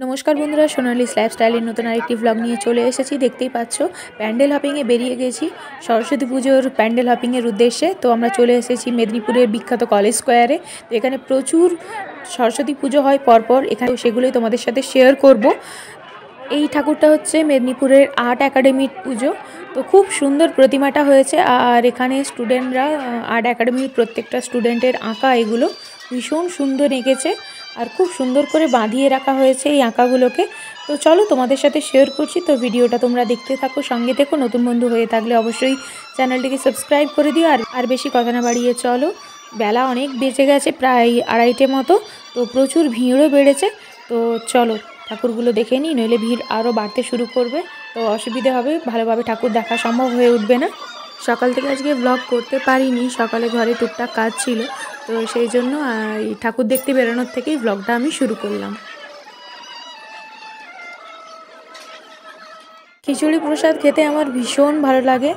নমস্কার বন্ধুরা, সোনালিস লাইফস্টাইলের নতুন আরেকটি ভ্লগ নিয়ে চলে এসেছি। দেখতেই পাচ্ছ প্যান্ডেল হপিংয়ে বেরিয়ে গেছি সরস্বতী পুজোর প্যান্ডেল হপিংয়ের উদ্দেশ্যে। তো আমরা চলে এসেছি মেদিনীপুরের বিখ্যাত কলেজ স্কোয়ারে। তো এখানে প্রচুর সরস্বতী পুজো হয় পরপর, এখানে সেগুলোই তোমাদের সাথে শেয়ার করব। এই ঠাকুরটা হচ্ছে মেদিনীপুরের আর্ট একাডেমির পুজো। তো খুব সুন্দর প্রতিমাটা হয়েছে, আর এখানে স্টুডেন্টরা আর্ট একাডেমির প্রত্যেকটা স্টুডেন্টের আঁকা এগুলো ভীষণ সুন্দর এঁকেছে, আর খুব সুন্দর করে বাঁধিয়ে রাখা হয়েছে এই আঁকাগুলোকে। তো চলো তোমাদের সাথে শেয়ার করছি, তো ভিডিওটা তোমরা দেখতে থাকো, সঙ্গে থেকো। নতুন বন্ধু হয়ে থাকলে অবশ্যই চ্যানেলটিকে সাবস্ক্রাইব করে দিও। আর বেশি কথা না বাড়িয়ে চলো, বেলা অনেক বেঁচে গেছে, প্রায় 2:30 মতো। তো প্রচুর ভিড়ও বেড়েছে। তো চলো ঠাকুরগুলো দেখে নিই, নইলে ভিড় আরও বাড়তে শুরু করবে, তো অসুবিধে হবে, ভালোভাবে ঠাকুর দেখা সম্ভব হয়ে উঠবে না। সকাল থেকে আজকে ব্লগ করতে পারিনি, সকালে ঘরে টুকটাক কাজ ছিল, তো সেই জন্য এই ঠাকুর দেখতে বেরোনোর থেকেই ব্লগটা আমি শুরু করলাম। খিচুড়ি প্রসাদ খেতে আমার ভীষণ ভালো লাগে।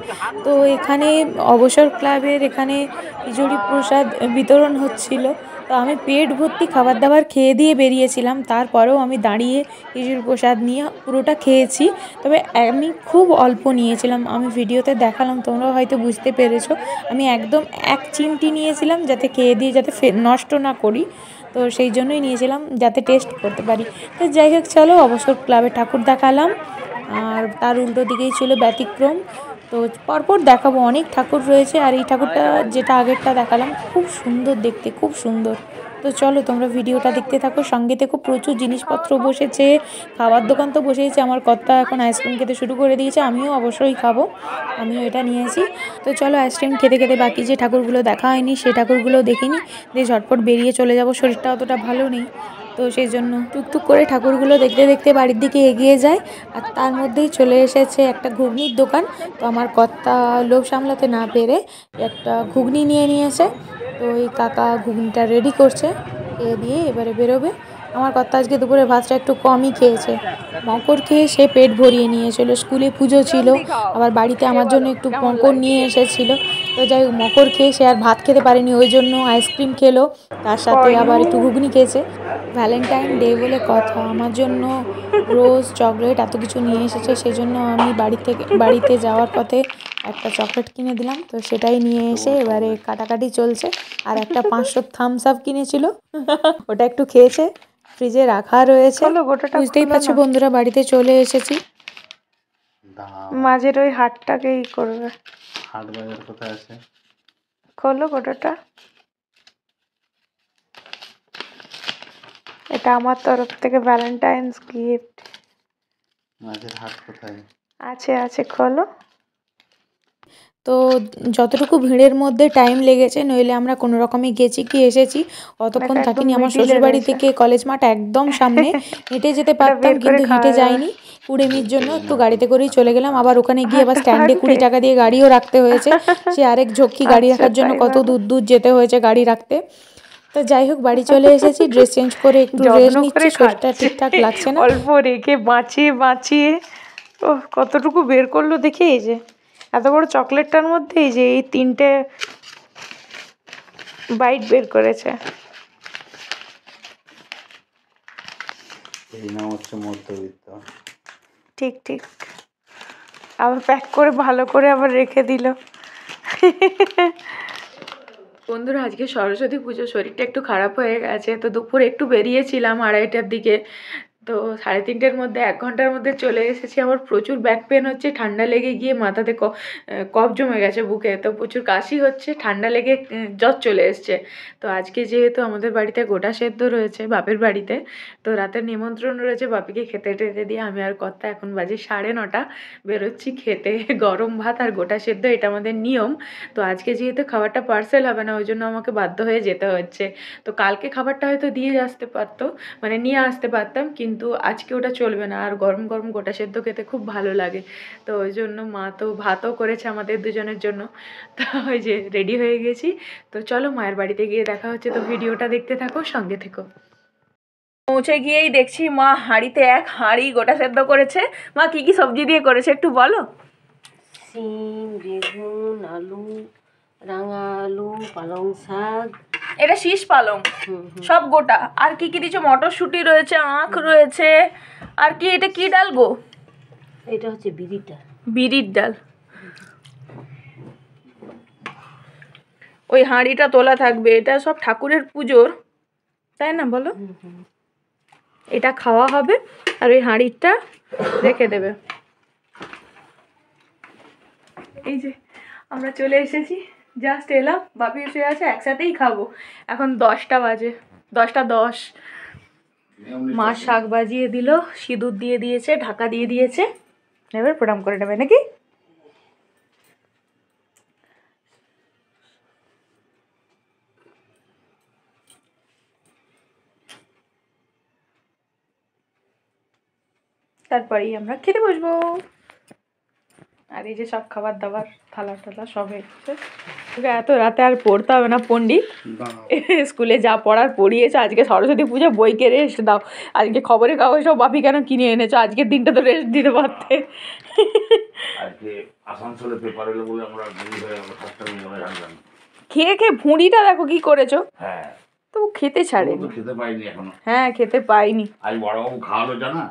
তো এখানে অবসর ক্লাবের এখানে খিচুড়ি প্রসাদ বিতরণ হচ্ছিল। তো আমি পেট ভর্তি খাবার দাবার খেয়ে দিয়ে বেরিয়েছিলাম, তারপরেও আমি দাঁড়িয়ে খিচুড়ি প্রসাদ নিয়ে পুরোটা খেয়েছি। তবে আমি খুব অল্প নিয়েছিলাম, আমি ভিডিওতে দেখালাম, তোমরাও হয়তো বুঝতে পেরেছো। আমি একদম 1 চিমটি নিয়েছিলাম, যাতে খেয়ে দিয়ে যাতে নষ্ট না করি, তো সেই জন্যই নিয়েছিলাম, যাতে টেস্ট করতে পারি। তো যাই হোক, চলো অবসর ক্লাবে ঠাকুর দেখালাম, আর তার উল্টো দিকেই ছিল ব্যতিক্রম। তো পরপর দেখাবো, অনেক ঠাকুর রয়েছে, আর এই ঠাকুরটা যেটা আগেরটা দেখালাম খুব সুন্দর দেখতে, খুব সুন্দর। তো চলো তোমরা ভিডিওটা দেখতে থাকো, সঙ্গে থেকো। প্রচুর জিনিসপত্র বসেছে, খাবার দোকান তো বসেছে। আমার কর্তা এখন আইসক্রিম খেতে শুরু করে দিয়েছে, আমিও অবশ্যই খাবো, আমিও এটা নিয়েছি। তো চলো আইসক্রিম খেতে খেতে বাকি যে ঠাকুরগুলো দেখা হয়নি সেই ঠাকুরগুলো দেখিনি, দিয়ে ঝটপট বেরিয়ে চলে যাব, শরীরটা অতটা ভালো নেই। তো সেই জন্য টুকটুক করে ঠাকুরগুলো দেখতে দেখতে বাড়ির দিকে এগিয়ে যায়, আর তার মধ্যেই চলে এসেছে একটা ঘুগনির দোকান। তো আমার কর্তা লোভ সামলাতে না পেরে একটা ঘুগনি নিয়ে নিয়েছে। তো এই কাকা ঘুগনিটা রেডি করছে, খেয়ে দিয়ে এবারে বেরোবে। আমার কর্তা আজকে দুপুরে ভাতটা একটু কমই খেয়েছে, মকর খেয়ে সে পেট ভরিয়ে নিয়েছিল। স্কুলে পুজো ছিল, আবার বাড়িতে আমার জন্য একটু মকর নিয়ে এসেছিল। তো যাই হোক, মকর খেয়ে সে আর ভাত খেতে পারেনি, ওই জন্য আইসক্রিম খেলো, তার সাথে আবার একটু ঘুগনি খেয়েছে। ভ্যালেন্টাইন ডে বলে কথা, আমার জন্য রোজ চকলেট এত কিছু নিয়ে এসেছে, সেই জন্য আমি বাড়িতে যাওয়ার পথে একটা চকলেট কিনে দিলাম। তো সেটাই নিয়ে এসে এবারে কাটাকাটি চলছে। আর একটা 500 থামস আপ কিনেছিল, ওটা একটু খেয়েছে, ফ্রিজে রাখা রয়েছে। বুঝতেই পারছো বন্ধুরা, বাড়িতে চলে এসেছি। মাঝের ওই হাটটাকেই করবে। হাট বাজার কোথায় আছে? খোলো গোটাটা। এটা আমার তরফ থেকে ভ্যালেন্টাইন্স গিফট। মাঝের হাট কোথায় আছে? আছে, খোলো। তো যতটুকু ভিড়ের মধ্যে টাইম লেগেছে, নইলে আমরা কোনো রকমে গেছি কি এসেছি, অতক্ষণ থাকিনি। আমার শ্বশুরবাড়ি থেকে কলেজ মাঠ একদম সামনে, হেঁটে যেতে পারতাম, কিন্তু হেঁটে যাইনি, কুড়েমির জন্য একটু গাড়িতে করেই চলে গেলাম। আবার ওখানে গিয়ে আবার স্ট্যান্ডে 20 টাকা দিয়ে গাড়িও রাখতে হয়েছে, সে আরেক ঝক্কি। গাড়ি রাখার জন্য কত দূর দূর যেতে হয়েছে গাড়ি রাখতে। তো যাই হোক, বাড়ি চলে এসেছি, ড্রেস চেঞ্জ করে একটু রেস্ট নিচ্ছি, শরীরটা ঠিকঠাক লাগছে না। অল্প রেখে বাঁচিয়ে বাঁচিয়ে ও কতটুকু বের করলো দেখি। এই যে এত বড় চকলেটটার মধ্যে এই যে এই 3টে বাইট বের করেছে। এই নাম হচ্ছে মধ্যবিত্ত। ঠিক ঠিক, আবার প্যাক করে ভালো করে আবার রেখে দিল। বন্ধুরা, আজকে সরস্বতী পুজো, শরীরটা একটু খারাপ হয়ে গেছে। তো দুপুরে একটু বেরিয়েছিলাম 2:30টার দিকে, তো 3:30টার মধ্যে 1 ঘন্টার মধ্যে চলে এসেছি। আমার প্রচুর ব্যাক পেন হচ্ছে, ঠান্ডা লেগে গিয়ে মাথাতে কফ জমে গেছে বুকে, তো প্রচুর কাশি হচ্ছে, ঠান্ডা লেগে জ্বর চলে এসছে। তো আজকে যেহেতু আমাদের বাড়িতে গোটা সেদ্ধ রয়েছে বাপের বাড়িতে, তো রাতের নিমন্ত্রণ রয়েছে, বাপিকে খেতে টেতে দিয়ে আমি আর কর্তা এখন বাজে 9:30 বেরোচ্ছি খেতে। গরম ভাত আর গোটা সেদ্ধ, এটা আমাদের নিয়ম। তো আজকে যেহেতু খাবারটা পার্সেল হবে না, ওই জন্য আমাকে বাধ্য হয়ে যেতে হচ্ছে। তো কালকে খাবারটা হয়তো দিয়ে আসতে পারতো, মানে নিয়ে আসতে পারতাম, কিন্তু আজকে ওটা চলবে না। আর গরম গরম গোটা সেদ্ধ খেতে খুব ভালো লাগে, তো ওই জন্য মা তো ভাতও করেছে আমাদের দুজনের জন্য। তো ওই যে রেডি হয়ে গেছি। তো চলো মায়ের বাড়িতে গিয়ে দেখা হচ্ছে, তো ভিডিওটা দেখতে থাকো, সঙ্গে থেকো। পৌঁছে গিয়েই দেখছি মা হাঁড়িতে 1 হাঁড়ি গোটা সেদ্ধ করেছে। মা কি কি সবজি দিয়ে করেছে একটু বলো। সিম, বেগুন, আলু, রাঙা আলু, পালং শাক, এটা শীষ পালং সব গোটা। আর কি কি দিচ্ছ? মটরশুঁটি রয়েছে, আখ রয়েছে, আর কি এটা কি ডাল গো? এটা হচ্ছে বিরির ডাল। বিরির ডাল। ওই হাঁড়িটা তোলা থাকবে, এটা সব ঠাকুরের পুজোর, তাই না বলো? এটা খাওয়া হবে আর ওই হাঁড়িটা রেখে দেবে। এই যে আমরা চলে এসেছি, জাস্ট এলাম, বাপি এসে আছে, একসাথেই খাবো। এখন 10টা বাজে, 10টা 10। মা শাক বাজিয়ে দিল, সিঁদুর দিয়ে দিয়েছে, ঢাকা দিয়ে দিয়েছে, এবার প্রণাম করে নেবে নাকি? তারপরেই আমরা খেতে বসবো। আর এই যে সব খাবার দাবার থালা টালা সব হয়ে গেছে। এত রাতে আর পড়তে হবে না, পণ্ডিত স্কুলে যা পড়ার পড়িয়েছো। আজকে সরস্বতী পুজো, বইকে রেস্ট দাও। আজকে খবরের কাগজ সব বাপি কেন কিনে এনেছো? আজকের দিনটা তো রেস্ট দিতে পারতে। আজকে আসানসোলে পেপার এলো বলে আমরা দেরি হয়ে গেল, 7টা মিনিট জানলাম। খেয়ে খেয়ে ভুঁড়িটা দেখো কি করেছো। হ্যাঁ, তো খেতে ছাড়েনি। খেতে পাইনি এখনো। হ্যাঁ, খেতে পাইনি। আজ বড়বাবু খাওয়ালো, জানা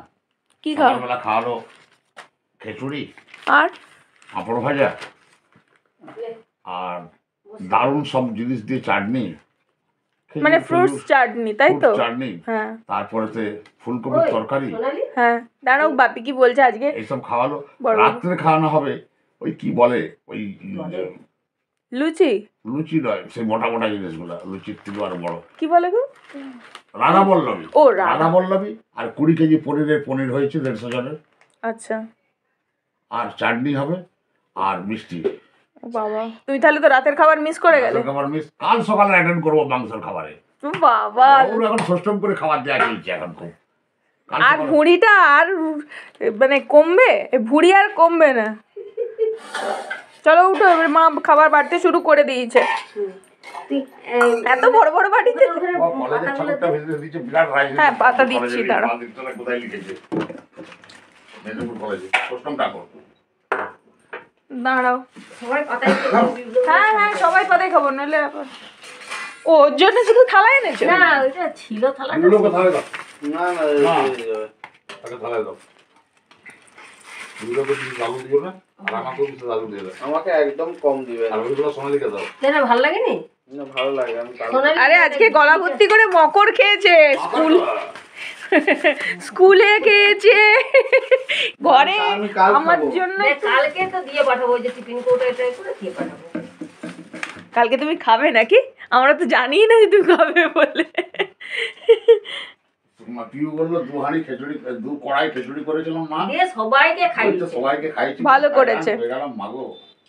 কি খাওয়া? সকালবেলা খাওয়ালো খিচুড়ি আর পাঁপড় ভাজা আর দারুণ সব জিনিস দিয়ে চাটনি, মানে ফ্রুটস চাটনি, তাই তো? চাটনি, হ্যাঁ, তারপরেতে ফুলকপির তরকারি। হ্যাঁ দাঁড়াও, বাপি কি বলছে আজকে? এইসব খাওয়ালো। বড় রাত্রে খাওয়ানো হবে ওই কি বলে, ওই লুচি। লুচি নয়, সেই মোটা মোটা জিনিসগুলো, লুচির থেকে আরো বড়। কি বলে গো? রাধা বল্লভী। ও রাধা বল্লভী। আর 20 কেজি পনির হয়েছে 150 জনের। আচ্ছা। আর চাটনি হবে আর মিষ্টি। বাবা, তুমি তাহলে তো রাতের খাবার মিস করে গেলে। খাবার মিস, কাল সকালে অ্যাটেন্ড করবো মাংসের খাবারে। বাবা, ওর এখন ষষ্ঠম করে খাবার দেওয়া চলছে এখন খুব। কাল আর সকালে- ভুঁড়িটা আর মানে কমবে? ভুঁড়ি আর কমবে না। চলো উঠো, এবার মা খাবার বাড়তে শুরু করে দিয়েছে। এত বড় বড় বাটিতে। কলেজের ছাত্রটা ভেতরে দিচ্ছে বিরাট রাইস। হ্যাঁ, পাতা দিচ্ছি, দাঁড়াও। কোথায় লিখেছে? মেদিনীপুর কলেজে ষষ্ঠমটা করো। দাঁড়াও। সবাই পাতায় হ্যাঁ হ্যাঁ, সবাই পাতাই খাবো, নাহলে আবার ওর জন্য শুধু থালা এনেছো? না, ওটা ছিল থালা। দুলোকে থালে দাও। না না তাকে থালে দাও। দুলোকে কিছু আলু দিও না, আর আমাকেও কিছু আলু দিয়ে দাও। আমাকে একদম কম দিবেন। আর ওইগুলো সোনালিকে দাও। কেন ভালো লাগেনি? না ভালো লাগে, আমি সোনালি আরে আজকে গলা ভর্তি করে মকর খেয়েছে, স্কুলে খেয়েছে, ঘরে আমি কাল আমার খাবো। জন্য। কালকে তো দিয়ে পাঠাবো, ওই যে টিফিন কোটা এটা করে দিয়ে পাঠাবো। কালকে তুমি খাবে নাকি? আমরা তো জানিই না যে তুমি খাবে বলে। পিউ বললো 2 হাঁড়ি খিচুড়ি, 2 কড়াই খিচুড়ি করেছিলাম মা। দিয়ে সবাইকে খাই। ওই তো সবাইকে খাইছি। ভালো করেছে। হয়ে গেলাম মাগো।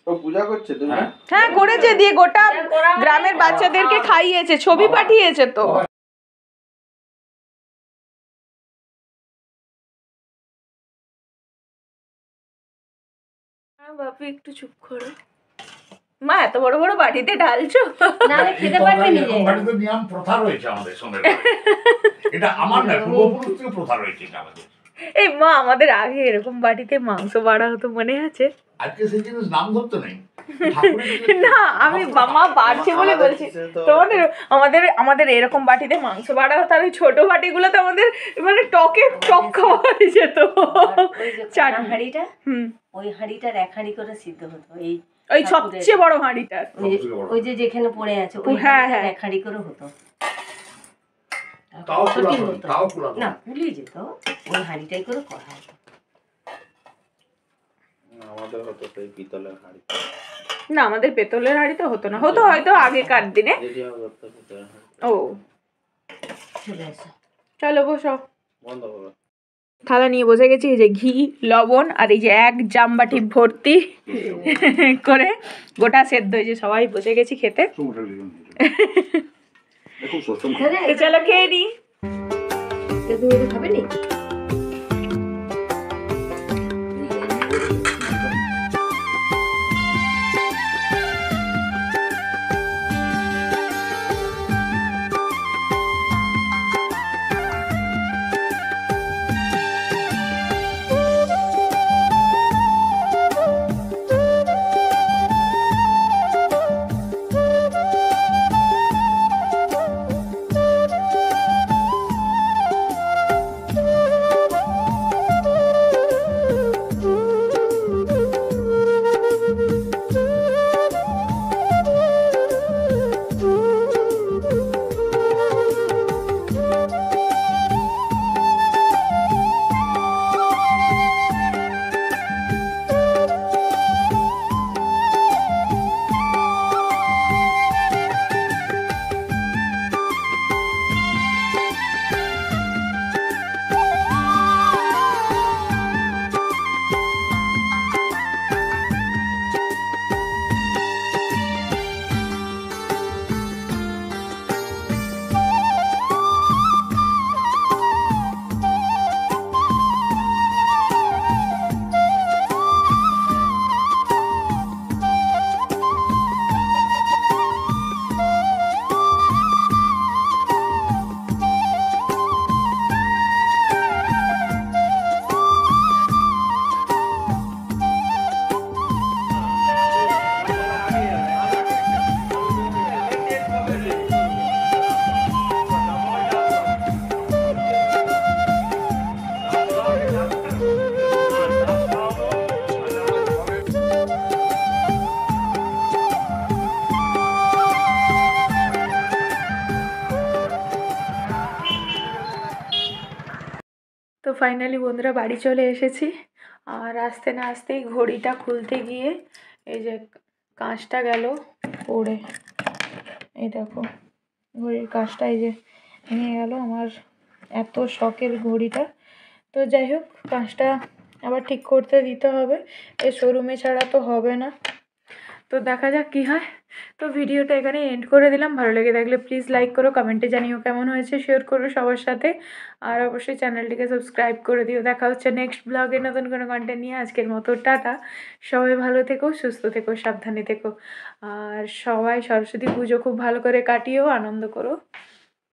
ও পূজা করছে তুমি? হ্যাঁ। হ্যাঁ করেছে, দিয়ে গোটা গ্রামের বাচ্চাদেরকে খাইয়েছে, ছবি পাঠিয়েছে তো। বাপি একটু চুপ করো। মা, এত বড় বড় বাটিতে ঢালছো? না খেতে পারবে নিজে। এরকম বাড়িতে নিয়ম প্রথা রয়েছে আমাদের সঙ্গে। এটা আমার না, পূর্বপুরুষ থেকে প্রথা রয়েছে এটা আমাদের। এই মা, আমাদের আগে এরকম বাটিতে মাংস বাড়া হতো, মনে আছে? আজকে সেই জিনিস নাম ধরতে নেই। না, আমি মা বাড়ছে বলে বলছি। তোমাদের আমাদের আমাদের এরকম বাটিতে মাংস বাড়া হতো, আর ওই ছোট বাটিগুলোতে আমাদের মানে টক খাওয়া হয়ে যেত। ওই যে চাটনি। হাঁড়িটা, হুম, ওই হাঁড়িটার 1 হাঁড়ি করে সিদ্ধ হতো। এই ওই সবচেয়ে বড় হাঁড়িটার। ওই যে যেখানে পড়ে আছে ওই হ্যাঁ, হাঁড়িটার হ্যাঁ। 1 হাঁড়ি করে হতো। তাও ছোটই পুরাতন, হতো। তাও পুরাতন। না পুলি যেত, ওই হাঁড়িটাই করে করা হতো। আমাদের হতো সেই পিতলের হাঁড়ি। না, আমাদের পেতলের হাঁড়ি তো হতো না, হতো হয়তো আগেকার দিনে। যেটি আমার করতে পিতলের হাঁড়ি। ও চলে এসো। চলো বসো। বন্ধ করো। থালা নিয়ে বসে গেছি, এই যে ঘি, লবণ আর এই যে 1 জামবাটি ভর্তি করে গোটা সেদ্ধ হয়েছে, সবাই বসে গেছি খেতে। দেখো সত্যম তো চলো খেয়ে নিই। তুমি একটু খাবে নি? ফাইনালি বন্ধুরা বাড়ি চলে এসেছি। আর আসতে না আসতেই ঘড়িটা খুলতে গিয়ে এই যে কাঁচটা গেল পড়ে। এই দেখো ঘড়ির কাঁচটা এই যে ভেঙে গেল আমার, এত শখের ঘড়িটা। তো যাই হোক, কাঁচটা আবার ঠিক করতে দিতে হবে, এই শোরুমে ছাড়া তো হবে না। তো দেখা যাক কী হয়। তো ভিডিওটা এখানে এন্ড করে দিলাম। ভালো লেগে থাকলে প্লিজ লাইক করো, কমেন্টে জানিও কেমন হয়েছে, শেয়ার করো সবার সাথে। আর অবশ্যই চ্যানেলটিকে সাবস্ক্রাইব করে দিও। দেখা হচ্ছে নেক্সট ব্লগে নতুন কোনো কন্টেন্ট নিয়ে। আজকের মতো টাটা। সবাই ভালো থেকো, সুস্থ থেকো, সাবধানে থেকো। আর সবাই সরস্বতী পুজো খুব ভালো করে কাটিও, আনন্দ করো।